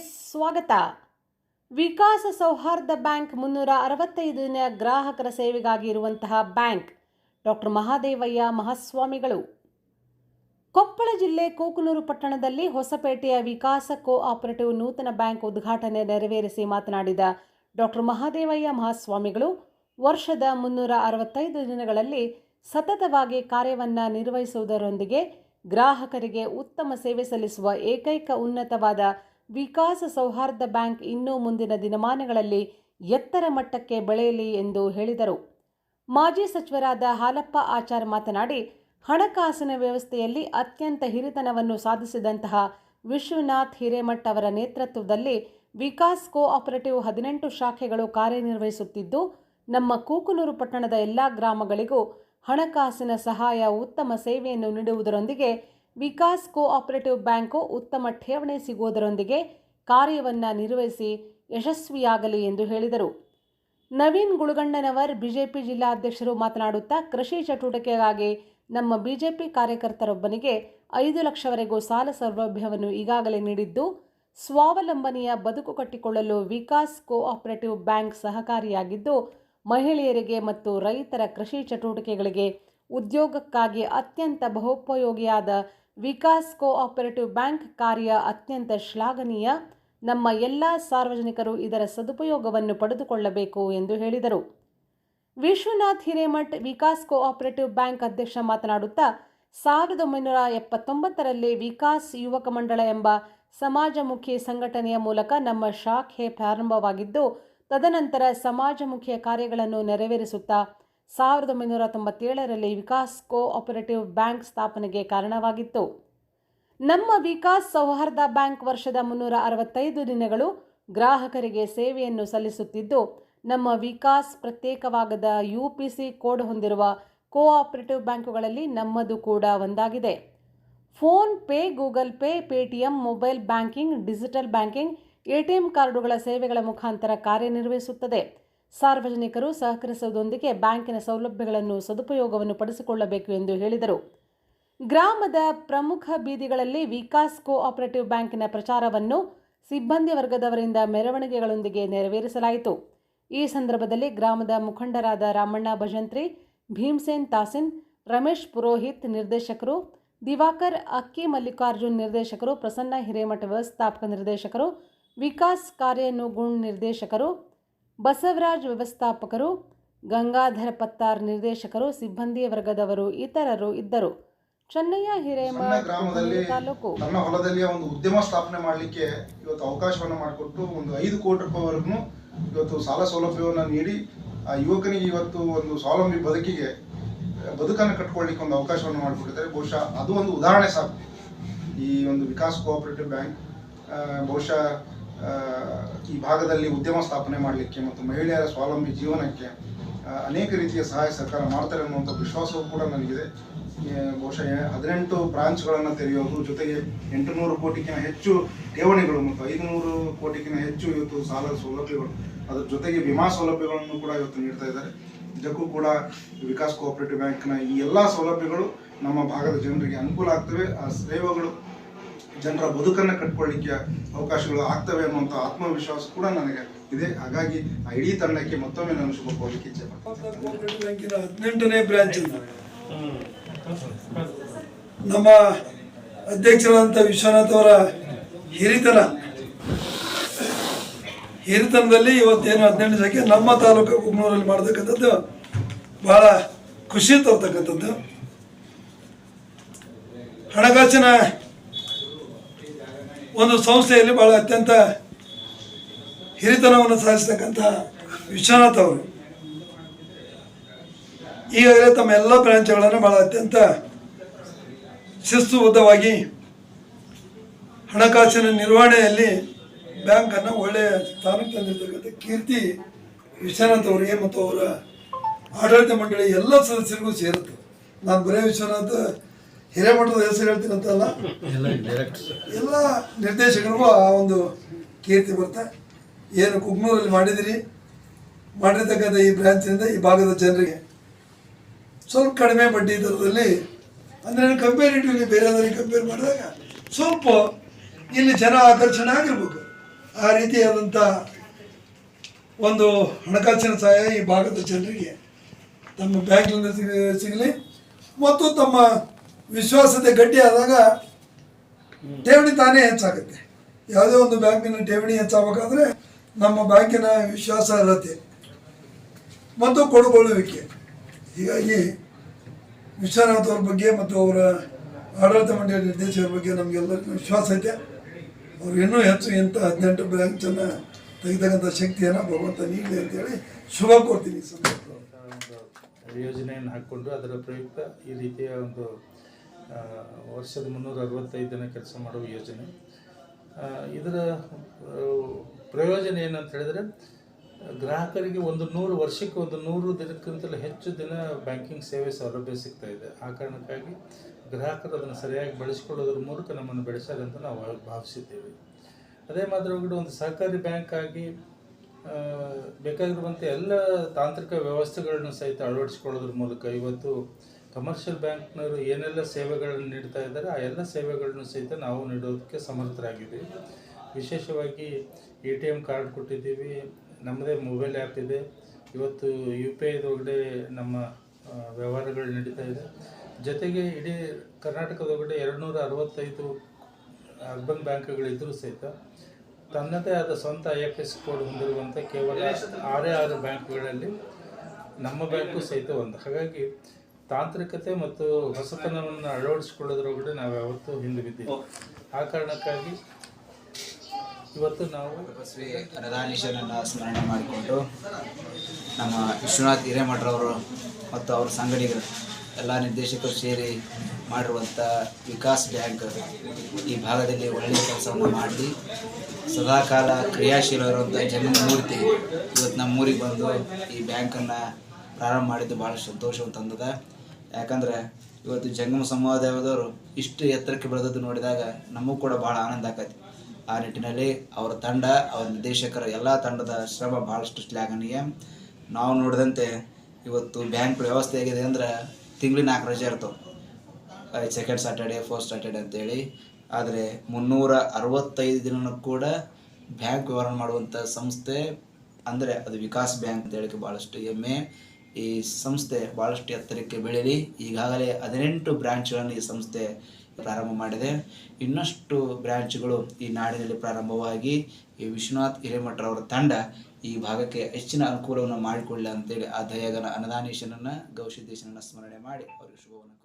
ಸ್ವಾಗತ. ವಿಕಾಸ ಸೌಹಾರ್ದ ಬ್ಯಾಂಕ್ 365 ದಿನ ಗ್ರಾಹಕರ ಸೇವೆಗಾಗಿ ಇರುವಂತಹ ಬ್ಯಾಂಕ್. ಡಾಕ್ಟರ್ ಮಹಾದೇವಯ್ಯ ಮಹಾಸ್ವಾಮಿಗಳು. ಕೊಪ್ಪಳ ಜಿಲ್ಲೆ ಕೂಕನೂರು ಪಟ್ಟಣದಲ್ಲಿ ಹೊಸಪೇಟೆಯ ವಿಕಾಸ ಕೋಆಪರೇಟಿವ್ ನೂತನ ಬ್ಯಾಂಕ್ ಉದ್ಘಾಟನೆ ನೆರವೇರಿಸಿ ಮಾತನಾಡಿದ ಡಾಕ್ಟರ್ ಮಹಾದೇವಯ್ಯ ಮಹಾಸ್ವಾಮಿಗಳು, ವರ್ಷದ 365 ದಿನಗಳಲ್ಲಿ ಸತತವಾಗಿ ಕಾರ್ಯವನ್ನು ನಿರ್ವಹಿಸುವುದರೊಂದಿಗೆ ಗ್ರಾಹಕರಿಗೆ ಉತ್ತಮ ಸೇವೆ ಸಲ್ಲಿಸುವ ಏಕೈಕ ಉನ್ನತವಾದ ವಿಕಾಸ ಸೌಹಾರ್ದ ಬ್ಯಾಂಕ್ ಇನ್ನೂ ಮುಂದಿನ ದಿನಮಾನಗಳಲ್ಲಿ ಎತ್ತರ ಮಟ್ಟಕ್ಕೆ ಬೆಳೆಯಲಿ ಎಂದು ಹೇಳಿದರು. ಮಾಜಿ ಸಚಿವರಾದ ಹಾಲಪ್ಪ ಆಚಾರ್ ಮಾತನಾಡಿ, ಹಣಕಾಸಿನ ವ್ಯವಸ್ಥೆಯಲ್ಲಿ ಅತ್ಯಂತ ಹಿರಿತನವನ್ನು ಸಾಧಿಸಿದಂತಹ ವಿಶ್ವನಾಥ್ ಹಿರೇಮಠ್ ಅವರ ನೇತೃತ್ವದಲ್ಲಿ ವಿಕಾಸ್ ಕೋಆಪರೇಟಿವ್ 18 ಶಾಖೆಗಳು ಕಾರ್ಯನಿರ್ವಹಿಸುತ್ತಿದ್ದು, ನಮ್ಮ ಕೂಕನೂರು ಪಟ್ಟಣದ ಎಲ್ಲ ಗ್ರಾಮಗಳಿಗೂ ಹಣಕಾಸಿನ ಸಹಾಯ, ಉತ್ತಮ ಸೇವೆಯನ್ನು ನೀಡುವುದರೊಂದಿಗೆ ವಿಕಾಸ್ ಕೋಆಪರೇಟಿವ್ ಬ್ಯಾಂಕು ಉತ್ತಮ ಠೇವಣಿ ಸಿಗುವುದರೊಂದಿಗೆ ಕಾರ್ಯವನ್ನು ನಿರ್ವಹಿಸಿ ಯಶಸ್ವಿಯಾಗಲಿ ಎಂದು ಹೇಳಿದರು. ನವೀನ್ ಗುಳಗಣ್ಣನವರ್ ಬಿಜೆಪಿ ಜಿಲ್ಲಾಧ್ಯಕ್ಷರು ಮಾತನಾಡುತ್ತಾ, ಕೃಷಿ ಚಟುವಟಿಕೆಗಾಗಿ ನಮ್ಮ ಬಿಜೆಪಿ ಕಾರ್ಯಕರ್ತರೊಬ್ಬನಿಗೆ 5 ಲಕ್ಷವರೆಗೂ ಸಾಲ ಸೌಲಭ್ಯವನ್ನು ಈಗಾಗಲೇ ನೀಡಿದ್ದು, ಸ್ವಾವಲಂಬನೆಯ ಬದುಕು ಕಟ್ಟಿಕೊಳ್ಳಲು ವಿಕಾಸ್ ಕೋಆಪರೇಟಿವ್ ಬ್ಯಾಂಕ್ ಸಹಕಾರಿಯಾಗಿದ್ದು, ಮಹಿಳೆಯರಿಗೆ ಮತ್ತು ರೈತರ ಕೃಷಿ ಚಟುವಟಿಕೆಗಳಿಗೆ ಉದ್ಯೋಗಕ್ಕಾಗಿ ಅತ್ಯಂತ ಬಹುಪಯೋಗಿಯಾದ ವಿಕಾಸ್ ಕೋಆಪರೇಟಿವ್ ಬ್ಯಾಂಕ್ ಕಾರ್ಯ ಅತ್ಯಂತ ಶ್ಲಾಘನೀಯ. ನಮ್ಮ ಎಲ್ಲ ಸಾರ್ವಜನಿಕರು ಇದರ ಸದುಪಯೋಗವನ್ನು ಪಡೆದುಕೊಳ್ಳಬೇಕು ಎಂದು ಹೇಳಿದರು. ವಿಶ್ವನಾಥ್ ಹಿರೇಮಠ್ ವಿಕಾಸ್ ಕೋಆಪರೇಟಿವ್ ಬ್ಯಾಂಕ್ ಅಧ್ಯಕ್ಷ ಮಾತನಾಡುತ್ತಾ, 1979ರಲ್ಲಿ ವಿಕಾಸ್ ಯುವಕ ಮಂಡಳ ಎಂಬ ಸಮಾಜಮುಖಿ ಸಂಘಟನೆಯ ಮೂಲಕ ನಮ್ಮ ಶಾಖೆ ಪ್ರಾರಂಭವಾಗಿದ್ದು, ತದನಂತರ ಸಮಾಜಮುಖಿಯ ಕಾರ್ಯಗಳನ್ನು ನೆರವೇರಿಸುತ್ತಾ 1997ರಲ್ಲಿ ವಿಕಾಸ್ ಕೋಆಪರೇಟಿವ್ ಬ್ಯಾಂಕ್ ಸ್ಥಾಪನೆಗೆ ಕಾರಣವಾಗಿತ್ತು. ನಮ್ಮ ವಿಕಾಸ್ ಸೌಹಾರ್ದ ಬ್ಯಾಂಕ್ ವರ್ಷದ 365 ದಿನಗಳು ಗ್ರಾಹಕರಿಗೆ ಸೇವೆಯನ್ನು ಸಲ್ಲಿಸುತ್ತಿದ್ದು, ನಮ್ಮ ವಿಕಾಸ್ ಪ್ರತ್ಯೇಕವಾಗದ UPC ಕೋಡ್ ಹೊಂದಿರುವ ಕೋಆಪರೇಟಿವ್ ಬ್ಯಾಂಕುಗಳಲ್ಲಿ ನಮ್ಮದು ಕೂಡ ಒಂದಾಗಿದೆ. Phone pay, Google pay, Paytm, mobile banking, digital banking, ATM ಕಾರ್ಡುಗಳ ಸೇವೆಗಳ ಮುಖಾಂತರ ಕಾರ್ಯನಿರ್ವಹಿಸುತ್ತದೆ. ಸಾರ್ವಜನಿಕರು ಸಹಕರಿಸುವುದರೊಂದಿಗೆ ಬ್ಯಾಂಕಿನ ಸೌಲಭ್ಯಗಳನ್ನು ಸದುಪಯೋಗವನ್ನು ಪಡಿಸಿಕೊಳ್ಳಬೇಕು ಎಂದು ಹೇಳಿದರು. ಗ್ರಾಮದ ಪ್ರಮುಖ ಬೀದಿಗಳಲ್ಲಿ ವಿಕಾಸ್ ಕೋಆಪರೇಟಿವ್ ಬ್ಯಾಂಕಿನ ಪ್ರಚಾರವನ್ನು ಸಿಬ್ಬಂದಿ ವರ್ಗದವರಿಂದ ಮೆರವಣಿಗೆಗಳೊಂದಿಗೆ ನೆರವೇರಿಸಲಾಯಿತು. ಈ ಸಂದರ್ಭದಲ್ಲಿ ಗ್ರಾಮದ ಮುಖಂಡರಾದ ರಾಮಣ್ಣ ಭಜಂತ್ರಿ, ಭೀಮಸೇನ್ ತಾಸಿನ್, ರಮೇಶ್ ಪುರೋಹಿತ್ ನಿರ್ದೇಶಕರು, ದಿವಾಕರ್ ಅಕ್ಕಿ ಮಲ್ಲಿಕಾರ್ಜುನ್ ನಿರ್ದೇಶಕರು, ಪ್ರಸನ್ನ ಹಿರೇಮಠ ವ್ಯವಸ್ಥಾಪಕ ನಿರ್ದೇಶಕರು, ವಿಕಾಸ್ ಕಾರ್ಯನುಗುಣ್ ನಿರ್ದೇಶಕರು, ಬಸವರಾಜ್ ವ್ಯವಸ್ಥಾಪಕರು, ಗಂಗಾಧರ ಪತ್ತಾರ್ ನಿರ್ದೇಶಕರು, ಸಿಬ್ಬಂದಿ ವರ್ಗದವರು ಇತರರು ಇದ್ದರು. ಚೆನ್ನಯ್ಯ ಹಿರೇಮಠ ತಾಲೂಕು. ನನ್ನ ಹೊಲದಲ್ಲಿ ಒಂದು ಉದ್ಯಮ ಸ್ಥಾಪನೆ ಮಾಡಲಿಕ್ಕೆ ಇವತ್ತು ಅವಕಾಶವನ್ನು ಮಾಡಿಕೊಟ್ಟು ಒಂದು 5 ಕೋಟಿ ರೂಪಾಯಿವರೆಗೂ ಇವತ್ತು ಸಾಲ ಸೌಲಭ್ಯವನ್ನು ನೀಡಿ ಆ ಯುವಕನಿಗೆ ಇವತ್ತು ಒಂದು ಸ್ವಾವಲಂಬಿ ಬದುಕನ್ನು ಕಟ್ಕೊಳ್ಳಿಕ್ಕೆ ಒಂದು ಅವಕಾಶವನ್ನು ಮಾಡಿಕೊಟ್ಟಿದ್ದಾರೆ. ಬಹುಶಃ ಅದು ಒಂದು ಉದಾಹರಣೆ ಸಾಕು. ಈ ಒಂದು ವಿಕಾಸ್ ಕೋಆಪರೇಟಿವ್ ಬ್ಯಾಂಕ್ ಬಹುಶಃ ಈ ಭಾಗದಲ್ಲಿ ಉದ್ಯಮ ಸ್ಥಾಪನೆ ಮಾಡಲಿಕ್ಕೆ ಮತ್ತು ಮಹಿಳೆಯರ ಸ್ವಾವಲಂಬಿ ಜೀವನಕ್ಕೆ ಅನೇಕ ರೀತಿಯ ಸಹಾಯ ಸಹಕಾರ ಮಾಡ್ತಾರೆ ಅನ್ನುವಂಥ ವಿಶ್ವಾಸವೂ ಕೂಡ ನನಗಿದೆ. ಬಹುಶಃ 18 ಬ್ರಾಂಚ್ಗಳನ್ನು ತೆರೆಯೋದು, ಜೊತೆಗೆ 800 ಕೋಟಿಗಿಂತ ಹೆಚ್ಚು ಠೇವಣಿಗಳು ಮತ್ತು 500 ಕೋಟಿಗಿಂತ ಹೆಚ್ಚು ಇವತ್ತು ಸಾಲ ಸೌಲಭ್ಯಗಳು, ಅದರ ಜೊತೆಗೆ ವಿಮಾ ಸೌಲಭ್ಯಗಳನ್ನು ಕೂಡ ಇವತ್ತು ನೀಡ್ತಾ ಇದ್ದಾರೆ. ಇದಕ್ಕೂ ಕೂಡ ವಿಕಾಸ್ ಕೋಆಪರೇಟಿವ್ ಬ್ಯಾಂಕ್ನ ಈ ಎಲ್ಲ ಸೌಲಭ್ಯಗಳು ನಮ್ಮ ಭಾಗದ ಜನರಿಗೆ ಅನುಕೂಲ ಆಗ್ತವೆ. ಆ ಸೇವೆಗಳು ಜನರ ಬದುಕನ್ನು ಕಟ್ಕೊಳ್ಳಿಕ್ಕೆ ಅವಕಾಶಗಳು ಆಗ್ತವೆ ಅನ್ನುವಂಥ ಆತ್ಮವಿಶ್ವಾಸ ಕೂಡ ನನಗೆ ಇದೆ. ಹಾಗಾಗಿ ಆ ಇಡೀ ತಂಡಕ್ಕೆ ಮತ್ತೊಮ್ಮೆ ನಾನು ಶುಭ ಕೋರಲಿಕ್ಕೆ ಇಚ್ಛೆ ಕೋಆಪರೇಟಿವ್ ಬ್ಯಾಂಕಿನ 18ನೇ ಬ್ರಾಂಚ್ ನಮ್ಮ ಅಧ್ಯಕ್ಷರಾದಂಥ ವಿಶ್ವನಾಥ್ ಅವರ ಹಿರಿತನದಲ್ಲಿ ಇವತ್ತೇನು 18 ಶಾಖೆ ನಮ್ಮ ತಾಲೂಕು ಕುಗ್ನೂರಲ್ಲಿ ಮಾಡ್ತಕ್ಕಂಥದ್ದು ಬಹಳ ಖುಷಿ ತರ್ತಕ್ಕಂಥದ್ದು. ಹಣಕಾಸಿನ ಒಂದು ಸಂಸ್ಥೆಯಲ್ಲಿ ಬಹಳ ಅತ್ಯಂತ ಹಿರಿತನವನ್ನು ಸಾಧಿಸ್ತಕ್ಕಂಥ ವಿಶ್ವನಾಥ್ ಅವರು ಈಗಾಗಲೇ ತಮ್ಮ ಎಲ್ಲ ಬ್ರಾಂಚ್ಗಳನ್ನು ಬಹಳ ಅತ್ಯಂತ ಶಿಸ್ತುಬದ್ಧವಾಗಿ ಹಣಕಾಸಿನ ನಿರ್ವಹಣೆಯಲ್ಲಿ ಬ್ಯಾಂಕನ್ನು ಒಳ್ಳೆಯ ಸ್ಥಾನಕ್ಕೆ ತಂದಿರ್ತಕ್ಕಂಥ ಕೀರ್ತಿ ವಿಶ್ವನಾಥ್ ಅವರಿಗೆ ಮತ್ತು ಅವರ ಆಡಳಿತ ಮಂಡಳಿ ಎಲ್ಲ ಸದಸ್ಯರಿಗೂ ಸೇರುತ್ತೆ. ನಾನು ಬರೇ ವಿಶ್ವನಾಥ್ ಹಿರೇಮಠದ ಹೆಸರು ಹೇಳ್ತೀನಂತಲ್ಲ, ಎಲ್ಲ ನಿರ್ದೇಶಕರಿಗೂ ಆ ಒಂದು ಕೀರ್ತಿ ಬರ್ತಾ ಏನು ಕುಗ್ನೂರಲ್ಲಿ ಮಾಡಿರ್ತಕ್ಕಂಥ ಈ ಬ್ರಾಂಚಿನಿಂದ ಈ ಭಾಗದ ಜನರಿಗೆ ಸ್ವಲ್ಪ ಕಡಿಮೆ ಬಡ್ಡಿ ದರದಲ್ಲಿ, ಅಂದರೆ ಕಂಪೇರಿಟಿವ್ಲಿ ಬೇರೆದರಿಗೆ ಕಂಪೇರ್ ಮಾಡಿದಾಗ ಸ್ವಲ್ಪ ಇಲ್ಲಿ ಜನ ಆಕರ್ಷಣೆ ಆಗಿರ್ಬೇಕು. ಆ ರೀತಿಯಾದಂಥ ಒಂದು ಹಣಕಾಸಿನ ಸಹಾಯ ಈ ಭಾಗದ ಜನರಿಗೆ ತಮ್ಮ ಬ್ಯಾಂಕ್ನಿಂದ ಸಿಗಲಿ ಮತ್ತು ತಮ್ಮ ವಿಶ್ವಾಸತೆ ಗಟ್ಟಿ ಆದಾಗ ಠೇವಣಿ ತಾನೇ ಹೆಚ್ಚಾಗುತ್ತೆ. ಯಾವುದೇ ಒಂದು ಬ್ಯಾಂಕಿನ ಠೇವಣಿ ಹೆಚ್ಚಾಗಬೇಕಾದ್ರೆ ನಮ್ಮ ಬ್ಯಾಂಕಿನ ವಿಶ್ವಾಸಾರ್ಹತೆ ಮತ್ತು ಕೊಡುಗೊಳ್ಳುವಿಕೆ. ಹೀಗಾಗಿ ವಿಶ್ವನಾಥ್ ಅವ್ರ ಬಗ್ಗೆ ಮತ್ತು ಅವರ ಆಡಳಿತ ಮಂಡಳಿ ನಿರ್ದೇಶಕರ ಬಗ್ಗೆ ನಮಗೆಲ್ಲರಿಗೂ ವಿಶ್ವಾಸ ಐತೆ. ಅವ್ರು ಇನ್ನೂ ಹೆಚ್ಚು ಇಂಥ 18 ಬ್ರಾಂಚನ್ನು ತೆಗೆತಕ್ಕಂಥ ಶಕ್ತಿಯನ್ನು ಭಗವಂತ ನೀಡಲಿ ಅಂತೇಳಿ ಶುಭ ಕೋರ್ತೀನಿ. ಯೋಜನೆಯನ್ನು ಹಾಕ್ಕೊಂಡು ಅದರ ಪ್ರಯುಕ್ತ ಈ ರೀತಿಯ ಒಂದು ವರ್ಷದ 365 ದಿನ ಕೆಲಸ ಮಾಡುವ ಯೋಜನೆ. ಇದರ ಪ್ರಯೋಜನ ಏನಂತ ಹೇಳಿದರೆ, ಗ್ರಾಹಕರಿಗೆ 100 ವರ್ಷಕ್ಕೆ 100 ದಿನಕ್ಕಿಂತಲೂ ಹೆಚ್ಚು ದಿನ ಬ್ಯಾಂಕಿಂಗ್ ಸೇವೆ ಸೌಲಭ್ಯ ಸಿಗ್ತಾ ಇದೆ. ಆ ಕಾರಣಕ್ಕಾಗಿ ಗ್ರಾಹಕರು ಅದನ್ನು ಸರಿಯಾಗಿ ಬಳಸಿಕೊಳ್ಳೋದ್ರ ಮೂಲಕ ನಮ್ಮನ್ನು ಬೆಳೆಸ್ತಾರೆ ಅಂತ ನಾವು ಭಾವಿಸಿದ್ದೇವೆ. ಅದೇ ಮಾತ್ರವಾಗಿ ಒಂದು ಸಹಕಾರಿ ಬ್ಯಾಂಕ್ ಆಗಿ ಬೇಕಾಗಿರುವಂಥ ಎಲ್ಲ ತಾಂತ್ರಿಕ ವ್ಯವಸ್ಥೆಗಳನ್ನು ಸಹಿತ ಅಳವಡಿಸಿಕೊಳ್ಳೋದ್ರ ಮೂಲಕ ಇವತ್ತು ಕಮರ್ಷಿಯಲ್ ಬ್ಯಾಂಕ್ನವರು ಏನೆಲ್ಲ ಸೇವೆಗಳನ್ನು ನೀಡ್ತಾ ಇದ್ದಾರೆ ಆ ಎಲ್ಲ ಸೇವೆಗಳನ್ನು ಸಹಿತ ನಾವು ನೀಡೋದಕ್ಕೆ ಸಮರ್ಥರಾಗಿದ್ದೀವಿ. ವಿಶೇಷವಾಗಿ ATM ಕಾರ್ಡ್ ಕೊಟ್ಟಿದ್ದೀವಿ, ನಮ್ಮದೇ ಮೊಬೈಲ್ ಆ್ಯಪ್ ಇದೆ. ಇವತ್ತು UPI ಒಳಗಡೆ ನಮ್ಮ ವ್ಯವಹಾರಗಳು ನಡೀತಾ ಇದೆ. ಜೊತೆಗೆ ಇಡೀ ಕರ್ನಾಟಕದೊಳಗಡೆ 265 ಅರ್ಬನ್ ಬ್ಯಾಂಕ್ಗಳಿದ್ದರೂ ಸಹಿತ ತನ್ನದೇ ಆದ ಸ್ವಂತ IFSC ಕೋಡ್ ಹೊಂದಿರುವಂಥ ಕೇವಲ 6 ಬ್ಯಾಂಕ್ಗಳಲ್ಲಿ ನಮ್ಮ ಬ್ಯಾಂಕು ಸಹಿತ ಒಂದು. ಹಾಗಾಗಿ ತಾಂತ್ರಿಕತೆ ಮತ್ತು ಹೊಸತನವನ್ನು ಅಳವಡಿಸಿಕೊಳ್ಳೋದ್ರೊಳಗಡೆ ನಾವು ಯಾವತ್ತೂ ಹಿಂದೆ ಬಿದ್ದೀವಿ. ಆ ಕಾರಣಕ್ಕಾಗಿ ಇವತ್ತು ನಾವು ತಪಸ್ವಿ ಅನುದಾನೀಶನನ್ನು ಸ್ಮರಣೆ ಮಾಡಿಕೊಂಡು ನಮ್ಮ ವಿಶ್ವನಾಥ್ ಹಿರೇಮಠರವರು ಮತ್ತು ಅವ್ರ ಸಂಗಡಿಗರು ಎಲ್ಲ ನಿರ್ದೇಶಕರು ಸೇರಿ ಮಾಡಿರುವಂಥ ವಿಕಾಸ್ ಬ್ಯಾಂಕ್ ಈ ಭಾಗದಲ್ಲಿ ಒಳ್ಳೆಯ ಕೆಲಸವನ್ನು ಮಾಡಿ ಸದಾಕಾಲ ಕ್ರಿಯಾಶೀಲವಿರುವಂಥ ಜಗನ್ಮೂರ್ತಿ ಇವತ್ತು ನಮ್ಮೂರಿಗೆ ಬಂದು ಈ ಬ್ಯಾಂಕನ್ನು ಪ್ರಾರಂಭ ಮಾಡಿದ್ದು ಭಾಳ ಸಂತೋಷವನ್ನು ತಂದದ. ಯಾಕಂದರೆ ಇವತ್ತು ಜಂಗಮ ಸಮುದಾಯದವರು ಇಷ್ಟು ಎತ್ತರಕ್ಕೆ ಬೆಳೆದದ್ದು ನೋಡಿದಾಗ ನಮಗೂ ಕೂಡ ಭಾಳ ಆನಂದ ಆಕೈತಿ. ಆ ನಿಟ್ಟಿನಲ್ಲಿ ಅವರ ತಂಡ, ಅವರ ನಿರ್ದೇಶಕರ ಎಲ್ಲ ತಂಡದ ಶ್ರಮ ಭಾಳಷ್ಟು ಶ್ಲಾಘನೀಯ. ನಾವು ನೋಡಿದಂತೆ ಇವತ್ತು ಬ್ಯಾಂಕ್ ವ್ಯವಸ್ಥೆ ಆಗಿದೆ ಅಂದ್ರೆ ತಿಂಗಳಿಗೆ 4 ರಜೆ ಇರ್ತವೆ, ಸೆಕೆಂಡ್ ಸ್ಯಾಟರ್ಡೆ, ಫಸ್ಟ್ ಸ್ಯಾಟರ್ಡೆ ಅಂತೇಳಿ. ಆದರೆ 365 ದಿನನೂ ಕೂಡ ಬ್ಯಾಂಕ್ ವ್ಯವಹಾರ ಮಾಡುವಂಥ ಸಂಸ್ಥೆ ಅಂದರೆ ಅದು ವಿಕಾಸ್ ಬ್ಯಾಂಕ್ ಅಂತ ಹೇಳಿಕೆ ಭಾಳಷ್ಟು ಹೆಮ್ಮೆ. ಈ ಸಂಸ್ಥೆ ಭಾಳಷ್ಟು ಎತ್ತರಕ್ಕೆ ಬೆಳೀಲಿ. ಈಗಾಗಲೇ 18 ಬ್ರಾಂಚ್ಗಳನ್ನು ಈ ಸಂಸ್ಥೆ ಪ್ರಾರಂಭ ಮಾಡಿದೆ. ಇನ್ನಷ್ಟು ಬ್ರಾಂಚ್ಗಳು ಈ ನಾಡಿನಲ್ಲಿ ಪ್ರಾರಂಭವಾಗಿ ಈ ವಿಶ್ವನಾಥ್ ಹಿರೇಮಠರವರ ತಂಡ ಈ ಭಾಗಕ್ಕೆ ಹೆಚ್ಚಿನ ಅನುಕೂಲವನ್ನು ಮಾಡಿಕೊಳ್ಳಿ ಅಂತೇಳಿ ಆ ದಯಾಗನ ಅನುದಾನೀಶನನ್ನು ಗೌಸಿದ್ದೇಶನನ್ನು ಸ್ಮರಣೆ ಮಾಡಿ ಅವರಿಗೆ ಶುಭವನ್ನು